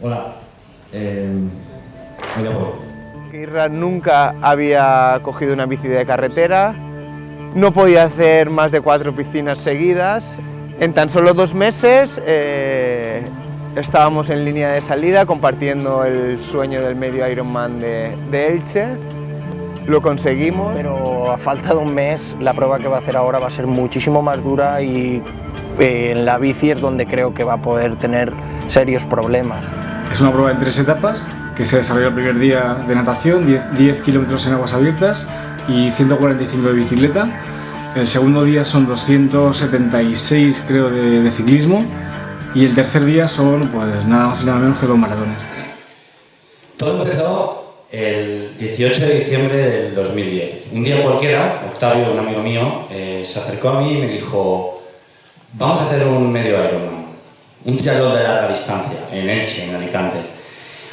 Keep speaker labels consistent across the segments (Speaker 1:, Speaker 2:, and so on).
Speaker 1: Hola, me llamo.
Speaker 2: Irra nunca había cogido una bici de carretera, no podía hacer más de 4 piscinas seguidas. En tan solo 2 meses estábamos en línea de salida compartiendo el sueño del medio Ironman de Elche. Lo conseguimos.
Speaker 3: Pero a falta de un mes, la prueba que va a hacer ahora va a ser muchísimo más dura y en la bici es donde creo que va a poder tener serios problemas.
Speaker 4: Es una prueba en 3 etapas que se desarrolla el primer día de natación, 10 kilómetros en aguas abiertas y 145 de bicicleta. El segundo día son 276 creo de ciclismo y el tercer día son pues nada más y nada menos que 2 maratones.
Speaker 1: Todo empezó el 18 de diciembre del 2010. Un día cualquiera, Octavio, un amigo mío, se acercó a mí y me dijo: vamos a hacer un medio Ironman, un triatlón de larga distancia en Elche, en Alicante.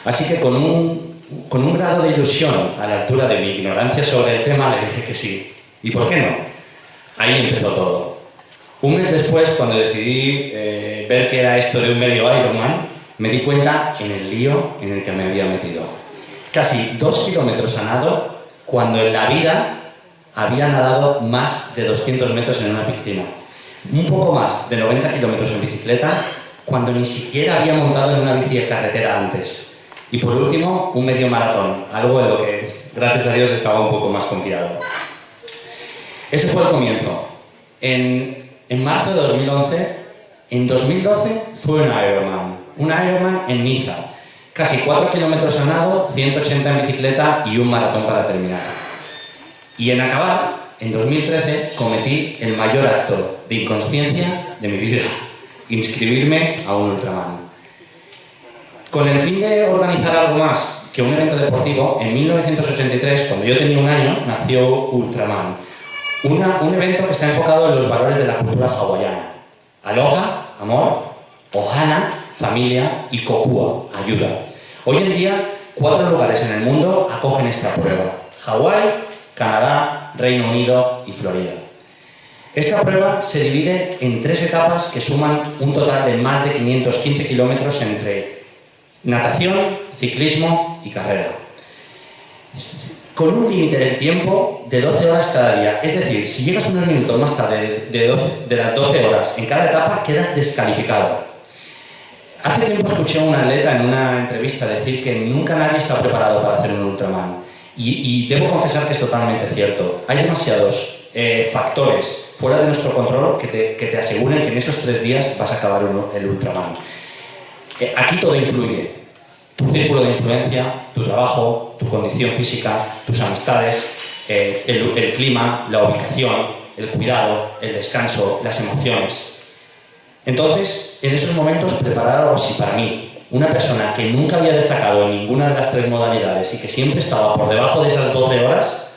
Speaker 1: Así que con un grado de ilusión a la altura de mi ignorancia sobre el tema le dije que sí. ¿Y por qué no? Ahí empezó todo. Un mes después, cuando decidí ver qué era esto de un medio Ironman, me di cuenta en el lío en el que me había metido. Casi 2 kilómetros a nado, cuando en la vida había nadado más de 200 metros en una piscina. Un poco más de 90 kilómetros en bicicleta, cuando ni siquiera había montado en una bici de carretera antes. Y por último, un medio maratón, algo en lo que, gracias a Dios, estaba un poco más confiado. Ese fue el comienzo. En marzo de 2011, en 2012 fue un Ironman en Niza. Casi 4 kilómetros a nado, 180 en bicicleta y un maratón para terminar. Y en acabar, en 2013, cometí el mayor acto de inconsciencia de mi vida: inscribirme a un Ultraman. Con el fin de organizar algo más que un evento deportivo, en 1983, cuando yo tenía 1 año, nació Ultraman. Un evento que está enfocado en los valores de la cultura hawaiana: aloha, amor; ohana, familia; y kokua, ayuda. Hoy en día, 4 lugares en el mundo acogen esta prueba: Hawái, Canadá, Reino Unido y Florida. Esta prueba se divide en 3 etapas que suman un total de más de 515 kilómetros entre natación, ciclismo y carrera, con un límite de tiempo de 12 horas cada día. Es decir, si llegas unos minutos más tarde de las 12 horas en cada etapa, quedas descalificado. Hace tiempo escuché a un atleta en una entrevista decir que nunca nadie está preparado para hacer un Ultraman. Y debo confesar que es totalmente cierto. Hay demasiados factores fuera de nuestro control que te aseguren que en esos 3 días vas a acabar el Ultraman. Aquí todo influye: tu círculo de influencia, tu trabajo, tu condición física, tus amistades, el clima, la ubicación, el cuidado, el descanso, las emociones. Entonces, en esos momentos, preparar algo así para mí, una persona que nunca había destacado en ninguna de las 3 modalidades y que siempre estaba por debajo de esas 12 horas,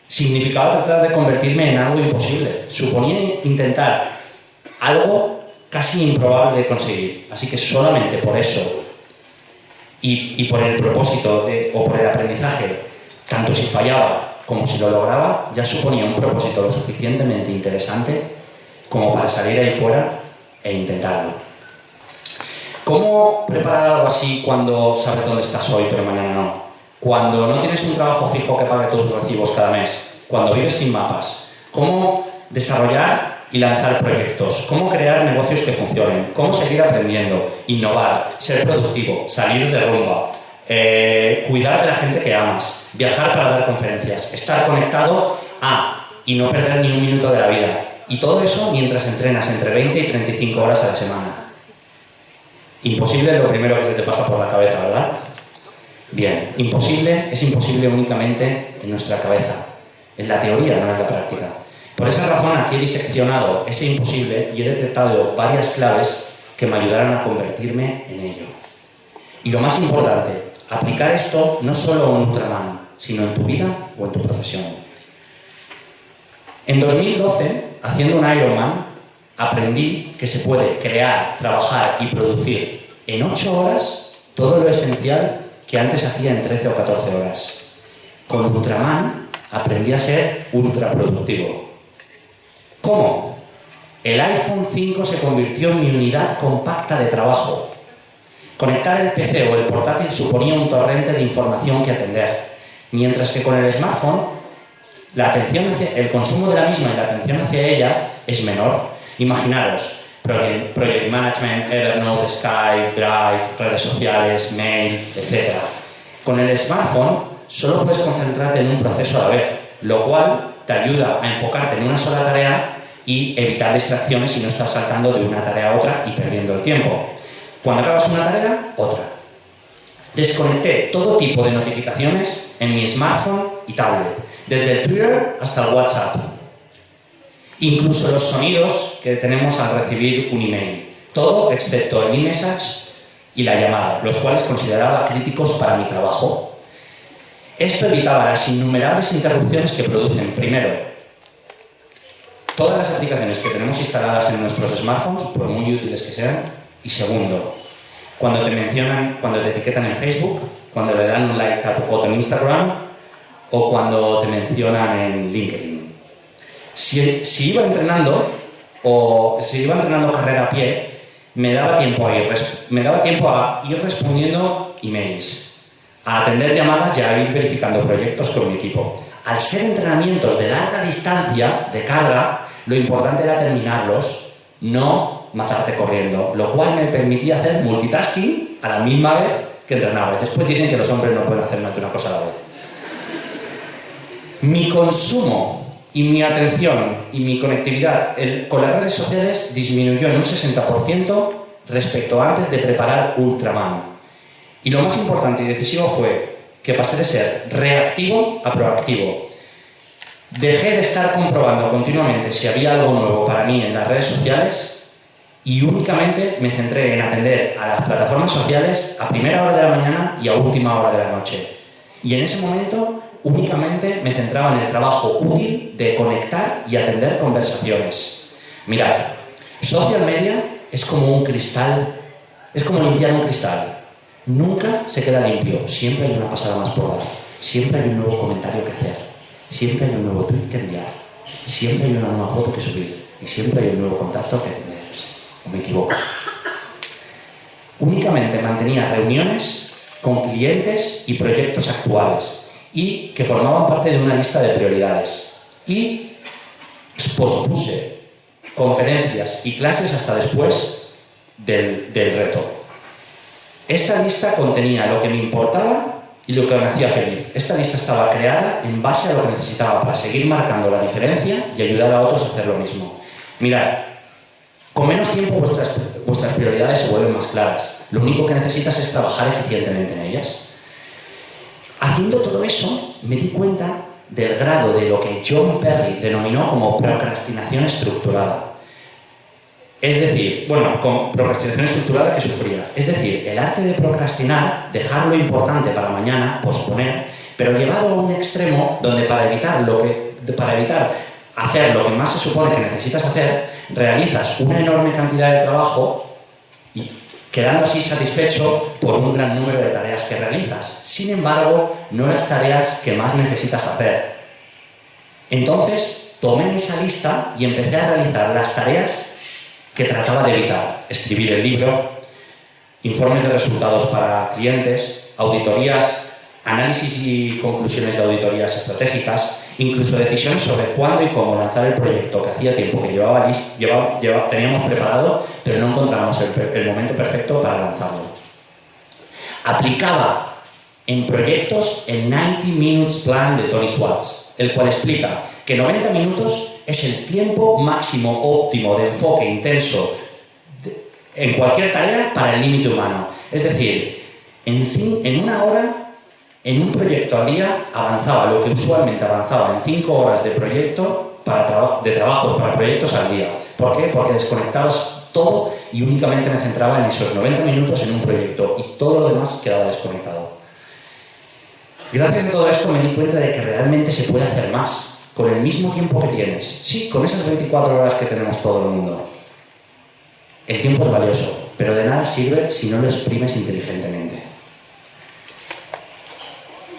Speaker 1: significaba tratar de convertirme en algo imposible. Suponía intentar algo casi improbable de conseguir. Así que solamente por eso y por el propósito o por el aprendizaje, tanto si fallaba como si lo lograba, ya suponía un propósito lo suficientemente interesante como para salir ahí fuera e intentarlo. ¿Cómo preparar algo así cuando sabes dónde estás hoy pero mañana no? Cuando no tienes un trabajo fijo que pague tus recibos cada mes, cuando vives sin mapas. ¿Cómo desarrollar y lanzar proyectos? ¿Cómo crear negocios que funcionen? ¿Cómo seguir aprendiendo? Innovar, ser productivo, salir de rumba, cuidar de la gente que amas, viajar para dar conferencias, estar conectado y no perder ni un minuto de la vida. Y todo eso mientras entrenas entre 20 y 35 horas a la semana. Imposible es lo primero que se te pasa por la cabeza, ¿verdad? Bien, imposible es imposible únicamente en nuestra cabeza, en la teoría, no en la práctica. Por esa razón aquí he diseccionado ese imposible y he detectado varias claves que me ayudaron a convertirme en ello. Y lo más importante, aplicar esto no solo a un Ultraman, sino en tu vida o en tu profesión. En 2012, haciendo un Ironman, aprendí que se puede crear, trabajar y producir en 8 horas todo lo esencial que antes hacía en 13 o 14 horas. Con Ultraman aprendí a ser ultraproductivo. ¿Cómo? El iPhone 5 se convirtió en mi unidad compacta de trabajo. Conectar el PC o el portátil suponía un torrente de información que atender, mientras que con el smartphone el consumo de la misma y la atención hacia ella es menor. Imaginaros, Project Management, Evernote, Skype, Drive, redes sociales, mail, etc. Con el smartphone solo puedes concentrarte en un proceso a la vez, lo cual te ayuda a enfocarte en una sola tarea y evitar distracciones si no estás saltando de una tarea a otra y perdiendo el tiempo. Cuando acabas una tarea, otra. Desconecté todo tipo de notificaciones en mi smartphone y tablet, desde el Twitter hasta el WhatsApp. Incluso los sonidos que tenemos al recibir un email. Todo excepto el iMessage y la llamada, los cuales consideraba críticos para mi trabajo. Esto evitaba las innumerables interrupciones que producen, primero, todas las aplicaciones que tenemos instaladas en nuestros smartphones, por muy útiles que sean, y segundo, cuando te mencionan, cuando te etiquetan en Facebook, cuando le dan un like a tu foto en Instagram o cuando te mencionan en LinkedIn. Si iba entrenando carrera a pie, me daba tiempo a ir respondiendo emails, a atender llamadas y a ir verificando proyectos con mi equipo. Al ser entrenamientos de larga distancia, de carga, lo importante era terminarlos, no matarte corriendo, lo cual me permitía hacer multitasking a la misma vez que entrenaba. Después dicen que los hombres no pueden hacer más de una cosa a la vez. Mi consumo y mi atención y mi conectividad con las redes sociales disminuyó en un 60% respecto a antes de preparar Ultraman. Y lo más importante y decisivo fue que pasé de ser reactivo a proactivo. Dejé de estar comprobando continuamente si había algo nuevo para mí en las redes sociales y únicamente me centré en atender a las plataformas sociales a primera hora de la mañana y a última hora de la noche. Y en ese momento únicamente me centraba en el trabajo útil de conectar y atender conversaciones. Mirad, social media es como un cristal, es como limpiar un cristal. Nunca se queda limpio, siempre hay una pasada más por dar, siempre hay un nuevo comentario que hacer, siempre hay un nuevo tweet que enviar, siempre hay una nueva foto que subir y siempre hay un nuevo contacto que atender. ¿O me equivoco? Únicamente mantenía reuniones con clientes y proyectos actuales y que formaban parte de una lista de prioridades. Y pospuse conferencias y clases hasta después del reto. Esa lista contenía lo que me importaba y lo que me hacía feliz. Esta lista estaba creada en base a lo que necesitaba para seguir marcando la diferencia y ayudar a otros a hacer lo mismo. Mirad, con menos tiempo vuestras prioridades se vuelven más claras. Lo único que necesitas es trabajar eficientemente en ellas. Haciendo todo eso, me di cuenta del grado de lo que John Perry denominó como procrastinación estructurada. Es decir, con procrastinación estructurada que sufría. Es decir, el arte de procrastinar, dejar lo importante para mañana, posponer, pero llevado a un extremo donde para evitar hacer lo que más se supone que necesitas hacer, realizas una enorme cantidad de trabajo y quedando así satisfecho por un gran número de tareas que realizas. Sin embargo, no las tareas que más necesitas hacer. Entonces, tomé esa lista y empecé a realizar las tareas que trataba de evitar. Escribir el libro, informes de resultados para clientes, auditorías, análisis y conclusiones de auditorías estratégicas, incluso decisiones sobre cuándo y cómo lanzar el proyecto que hacía tiempo que teníamos preparado, pero no encontrábamos el momento perfecto para lanzarlo. Aplicaba en proyectos el 90 Minutes Plan de Tony Schwartz, el cual explica que 90 minutos es el tiempo máximo óptimo de enfoque intenso en cualquier tarea para el límite humano. Es decir, en una hora, en un proyecto al día, avanzaba lo que usualmente avanzaba en 5 horas de proyecto de trabajos para proyectos al día. ¿Por qué? Porque desconectabas todo y únicamente me centraba en esos 90 minutos en un proyecto y todo lo demás quedaba desconectado. Gracias a todo esto me di cuenta de que realmente se puede hacer más con el mismo tiempo que tienes. Sí, con esas 24 horas que tenemos todo el mundo. El tiempo es valioso, pero de nada sirve si no lo exprimes inteligentemente.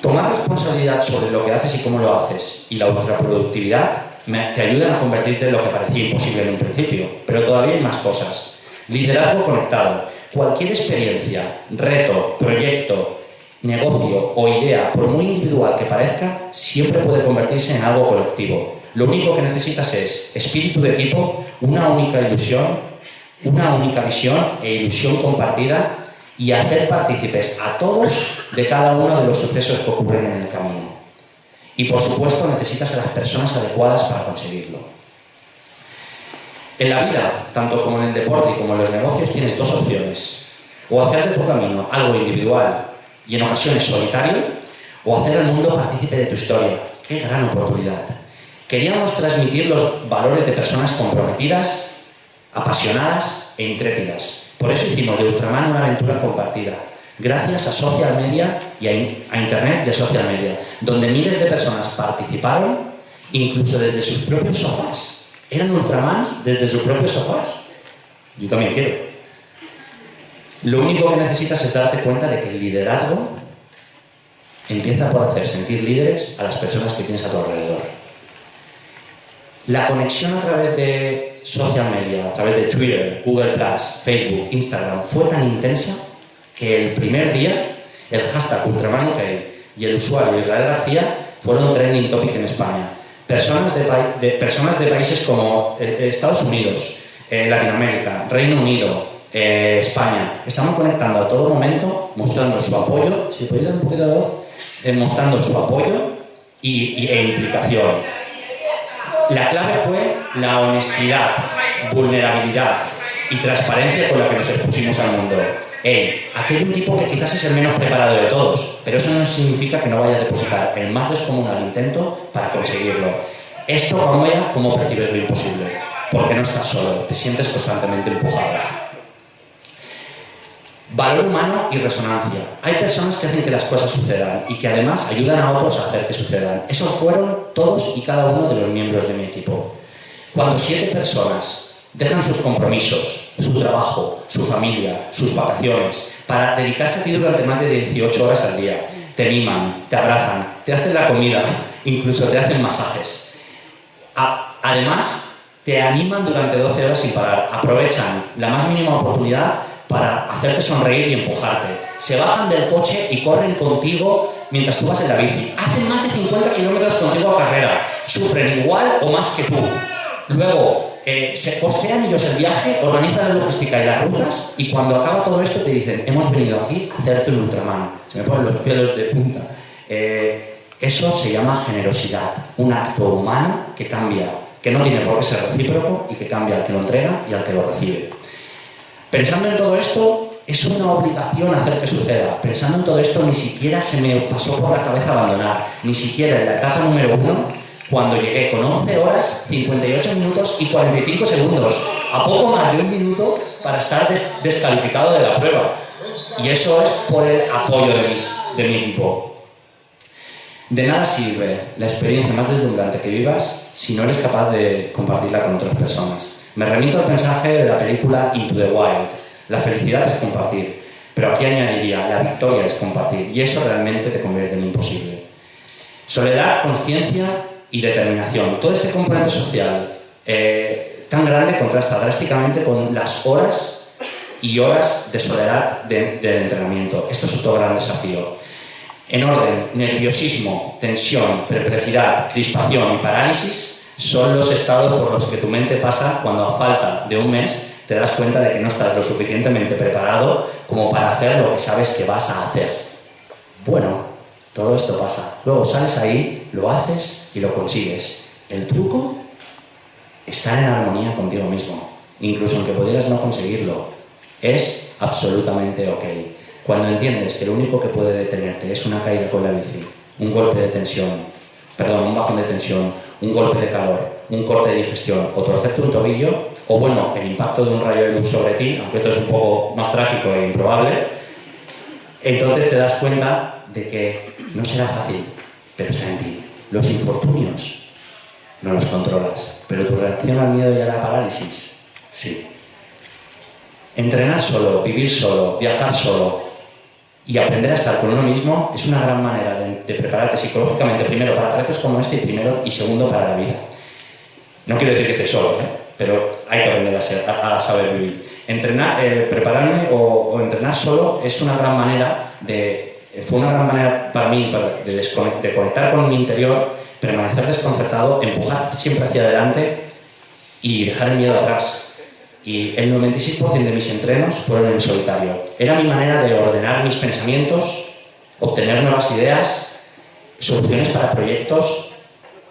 Speaker 1: Tomar responsabilidad sobre lo que haces y cómo lo haces y la ultraproductividad te ayudan a convertirte en lo que parecía imposible en un principio, pero todavía hay más cosas. Liderazgo conectado. Cualquier experiencia, reto, proyecto, negocio o idea, por muy individual que parezca, siempre puede convertirse en algo colectivo. Lo único que necesitas es espíritu de equipo, una única ilusión, una única visión e ilusión compartida y hacer partícipes a todos de cada uno de los sucesos que ocurren en el camino. Y por supuesto necesitas a las personas adecuadas para conseguirlo. En la vida, tanto como en el deporte y como en los negocios, tienes dos opciones. O hacer de tu camino algo individual y en ocasiones solitario, o hacer al mundo partícipe de tu historia. ¡Qué gran oportunidad! Queríamos transmitir los valores de personas comprometidas, apasionadas e intrépidas. Por eso hicimos de Ultraman una aventura compartida, gracias a social media y a internet y a social media, donde miles de personas participaron, incluso desde sus propios sofás. Eran Ultramans desde sus propios sofás. Yo también quiero. Lo único que necesitas es darte cuenta de que el liderazgo empieza por hacer sentir líderes a las personas que tienes a tu alrededor. La conexión a través de social media, a través de Twitter, Google+, Facebook, Instagram, fue tan intensa que el primer día el hashtag UltramanOK y el usuario Israel García fueron trending topic en España. Personas de países como Estados Unidos, Latinoamérica, Reino Unido, España, estamos conectando a todo momento, mostrando su apoyo, si podéis dar un poquito de voz, mostrando su apoyo e implicación. La clave fue la honestidad, vulnerabilidad y transparencia con la que nos expusimos al mundo. Aquí hay un tipo que quizás es el menos preparado de todos, pero eso no significa que no vaya a depositar el más descomunal intento para conseguirlo. Esto cambia cómo percibes lo imposible, porque no estás solo, te sientes constantemente empujado. Valor humano y resonancia. Hay personas que hacen que las cosas sucedan y que además ayudan a otros a hacer que sucedan. Esos fueron todos y cada uno de los miembros de mi equipo. Cuando 7 personas dejan sus compromisos, su trabajo, su familia, sus vacaciones, para dedicarse a ti durante más de 18 horas al día, te miman, te abrazan, te hacen la comida, incluso te hacen masajes. Además, te animan durante 12 horas sin parar, aprovechan la más mínima oportunidad para hacerte sonreír y empujarte. Se bajan del coche y corren contigo mientras tú vas en la bici. Hacen más de 50 kilómetros contigo a carrera. Sufren igual o más que tú. Luego, se costean ellos el viaje, organizan la logística y las rutas, y cuando acaba todo esto te dicen: hemos venido aquí a hacerte un Ultraman. Se me ponen los pelos de punta. Eso se llama generosidad. Un acto humano que cambia, que no tiene por qué ser recíproco y que cambia al que lo entrega y al que lo recibe. Pensando en todo esto, es una obligación hacer que suceda. Pensando en todo esto, ni siquiera se me pasó por la cabeza abandonar. Ni siquiera en la etapa número 1, cuando llegué con 11 horas, 58 minutos y 45 segundos. A poco más de un minuto para estar descalificado de la prueba. Y eso es por el apoyo de mi equipo. De nada sirve la experiencia más deslumbrante que vivas si no eres capaz de compartirla con otras personas. Me remito al mensaje de la película Into the Wild. La felicidad es compartir, pero aquí añadiría: la victoria es compartir, y eso realmente te convierte en imposible. Soledad, conciencia y determinación. Todo este componente social tan grande contrasta drásticamente con las horas y horas de soledad del entrenamiento. Esto es otro gran desafío. En orden: nerviosismo, tensión, perplejidad, crispación y parálisis son los estados por los que tu mente pasa cuando, a falta de un mes, te das cuenta de que no estás lo suficientemente preparado como para hacer lo que sabes que vas a hacer. Bueno, todo esto pasa. Luego sales ahí, lo haces y lo consigues. El truco: estar en armonía contigo mismo, incluso aunque pudieras no conseguirlo. Es absolutamente ok. Cuando entiendes que lo único que puede detenerte es una caída con la bici, un golpe de tensión, un bajón de tensión, un golpe de calor, un corte de digestión, o torcerte un tobillo, o bueno, el impacto de un rayo de luz sobre ti, aunque esto es un poco más trágico e improbable, entonces te das cuenta de que no será fácil, pero está en ti. Los infortunios no los controlas, pero tu reacción al miedo y a la parálisis, sí. Entrenar solo, vivir solo, viajar solo y aprender a estar con uno mismo es una gran manera de prepararte psicológicamente, primero para retos como este y segundo para la vida. No quiero decir que estés solo, pero hay que aprender a saber vivir. Entrenar, prepararme o entrenar solo es una gran manera fue una gran manera para mí de conectar con mi interior, permanecer desconcertado, empujar siempre hacia adelante y dejar el miedo atrás. Y el 96% de mis entrenos fueron en solitario. Era mi manera de ordenar mis pensamientos, obtener nuevas ideas, soluciones para proyectos,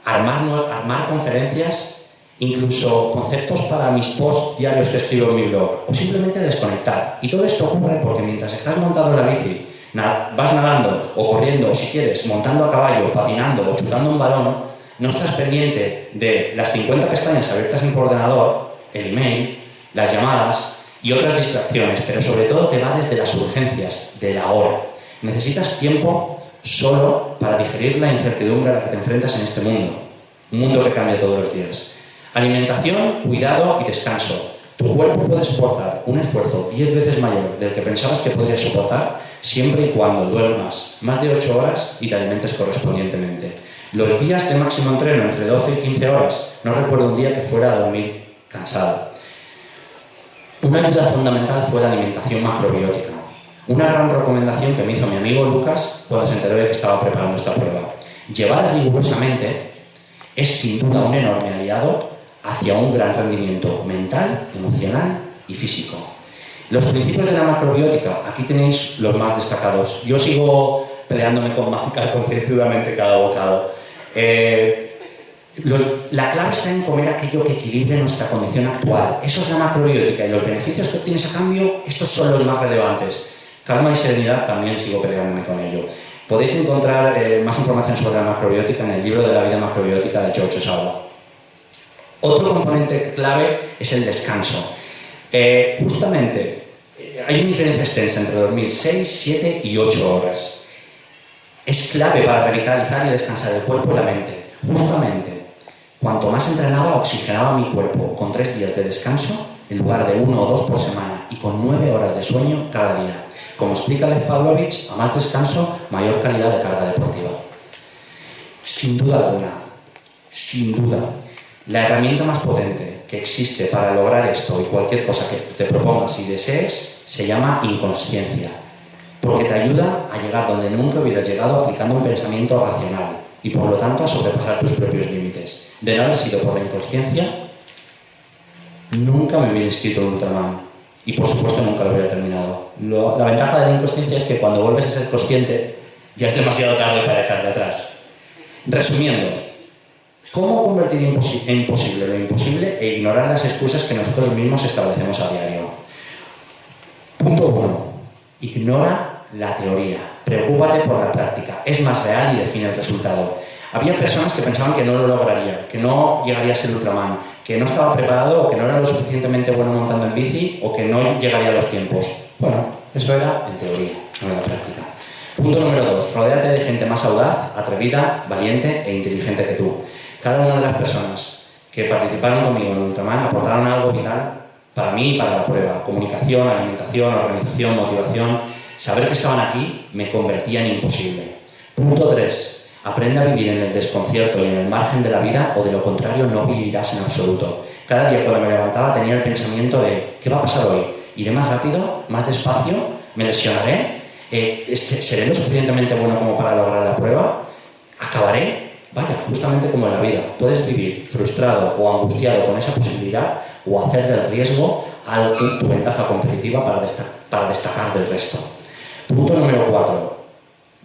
Speaker 1: armar conferencias, incluso conceptos para mis posts diarios que escribo en mi blog, o simplemente desconectar. Y todo esto ocurre porque mientras estás montado en la bici, vas nadando o corriendo, o si quieres, montando a caballo, patinando o chutando un balón, no estás pendiente de las 50 pestañas abiertas en tu ordenador, el email, las llamadas y otras distracciones, pero sobre todo te va desde las urgencias de la hora. Necesitas tiempo solo para digerir la incertidumbre a la que te enfrentas en este mundo, un mundo que cambia todos los días. Alimentación, cuidado y descanso. Tu cuerpo puede soportar un esfuerzo 10 veces mayor del que pensabas que podrías soportar siempre y cuando duermas más de 8 horas y te alimentes correspondientemente. Los días de máximo entreno entre 12 y 15 horas, no recuerdo un día que fuera a dormir cansado. Una ayuda fundamental fue la alimentación macrobiótica. Una gran recomendación que me hizo mi amigo Lucas cuando se enteró de que estaba preparando esta prueba. Llevada rigurosamente es sin duda un enorme aliado hacia un gran rendimiento mental, emocional y físico. Los principios de la macrobiótica, aquí tenéis los más destacados. Yo sigo peleándome con masticar concienzudamente cada bocado. La clave está en comer aquello que equilibre nuestra condición actual. Eso es la macrobiótica y los beneficios que obtienes a cambio, estos son los más relevantes. Calma y serenidad, también sigo peleándome con ello. Podéis encontrar más información sobre la macrobiótica en el libro de la vida macrobiótica de George Osawa. Otro componente clave es el descanso. Justamente, hay una diferencia extensa entre dormir 6, 7 y 8 horas. Es clave para revitalizar y descansar el cuerpo y la mente. Justamente, cuanto más entrenaba, oxigenaba mi cuerpo con 3 días de descanso en lugar de 1 o 2 por semana y con 9 horas de sueño cada día. Como explica Lev Pavlovich, a más descanso, mayor calidad de carga deportiva. Sin duda alguna, sin duda, la herramienta más potente que existe para lograr esto y cualquier cosa que te propongas y desees se llama inconsciencia, porque te ayuda a llegar donde nunca hubieras llegado aplicando un pensamiento racional y por lo tanto a sobrepasar tus propios límites. De no haber sido por la inconsciencia, nunca me hubiera inscrito en Ultraman y por supuesto nunca lo hubiera terminado. La ventaja de la inconsciencia es que cuando vuelves a ser consciente ya es demasiado tarde para echarte atrás. Resumiendo, ¿cómo convertir en imposible lo imposible e ignorar las excusas que nosotros mismos establecemos a diario? Punto 1. Ignora la teoría. Preocúpate por la práctica. Es más real y define el resultado. Había personas que pensaban que no lo lograría, que no llegaría a ser Ultraman, que no estaba preparado o que no era lo suficientemente bueno montando en bici o que no llegaría a los tiempos. Bueno, eso era en teoría, no en la práctica. Punto número 2. Rodéate de gente más audaz, atrevida, valiente e inteligente que tú. Cada una de las personas que participaron conmigo en Ultraman aportaron algo vital para mí y para la prueba. Comunicación, alimentación, organización, motivación. Saber que estaban aquí me convertía en imposible. Punto 3. Aprende a vivir en el desconcierto y en el margen de la vida o de lo contrario no vivirás en absoluto. Cada día cuando me levantaba tenía el pensamiento de ¿qué va a pasar hoy? ¿Iré más rápido? ¿Más despacio? ¿Me lesionaré? ¿Seré lo suficientemente bueno como para lograr la prueba? ¿Acabaré? Vaya, justamente como en la vida. Puedes vivir frustrado o angustiado con esa posibilidad o hacer del riesgo tu ventaja competitiva para destacar del resto. Punto número 4.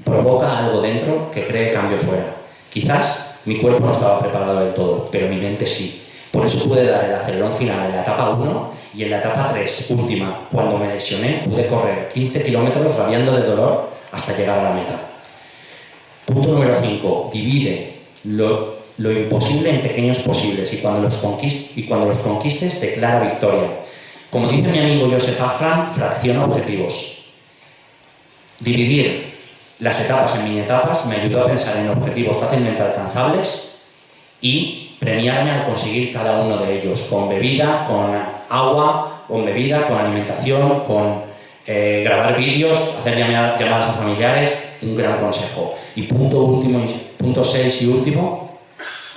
Speaker 1: Provoca algo dentro que cree cambio fuera. Quizás mi cuerpo no estaba preparado del todo, pero mi mente sí. Por eso pude dar el acelerón final en la etapa 1 y en la etapa 3, última, cuando me lesioné, pude correr 15 kilómetros rabiando de dolor hasta llegar a la meta. Punto número 5. Divide lo imposible en pequeños posibles y cuando los conquistes, declara victoria. Como dice mi amigo Joseph Afran, fracciona objetivos. Dividir las etapas en mini-etapas me ayudó a pensar en objetivos fácilmente alcanzables y premiarme al conseguir cada uno de ellos, con bebida, con agua, con bebida, con alimentación, con grabar vídeos, hacer llamadas a familiares, un gran consejo. Y punto 6 y último,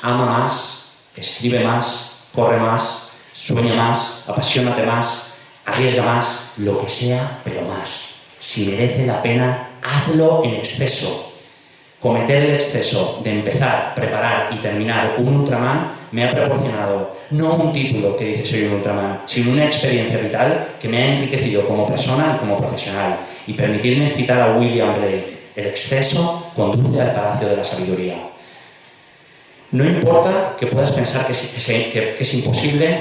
Speaker 1: ama más, escribe más, corre más, Sueña más, apasionate más, arriesga más, lo que sea, pero más. Si merece la pena, hazlo en exceso. Cometer el exceso de empezar, preparar y terminar un Ultraman me ha proporcionado no un título que dice soy un Ultraman, sino una experiencia vital que me ha enriquecido como persona y como profesional. Y permitirme citar a William Blake: el exceso conduce al palacio de la sabiduría. No importa que puedas pensar que es imposible,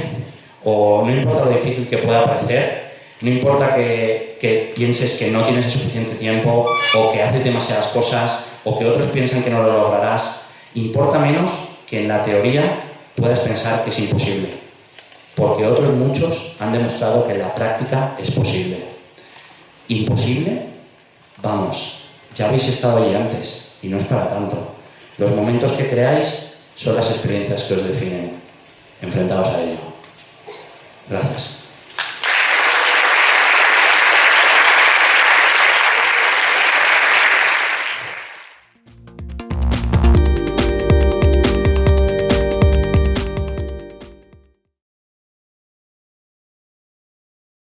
Speaker 1: o no importa lo difícil que pueda parecer, no importa que pienses que no tienes el suficiente tiempo, o que haces demasiadas cosas, o que otros piensan que no lo lograrás. Importa menos que en la teoría puedas pensar que es imposible, porque otros muchos han demostrado que en la práctica es posible. ¿Imposible? Vamos, ya habéis estado ahí antes, y no es para tanto. Los momentos que creáis son las experiencias que os definen. Enfrentaos a ello. Gracias.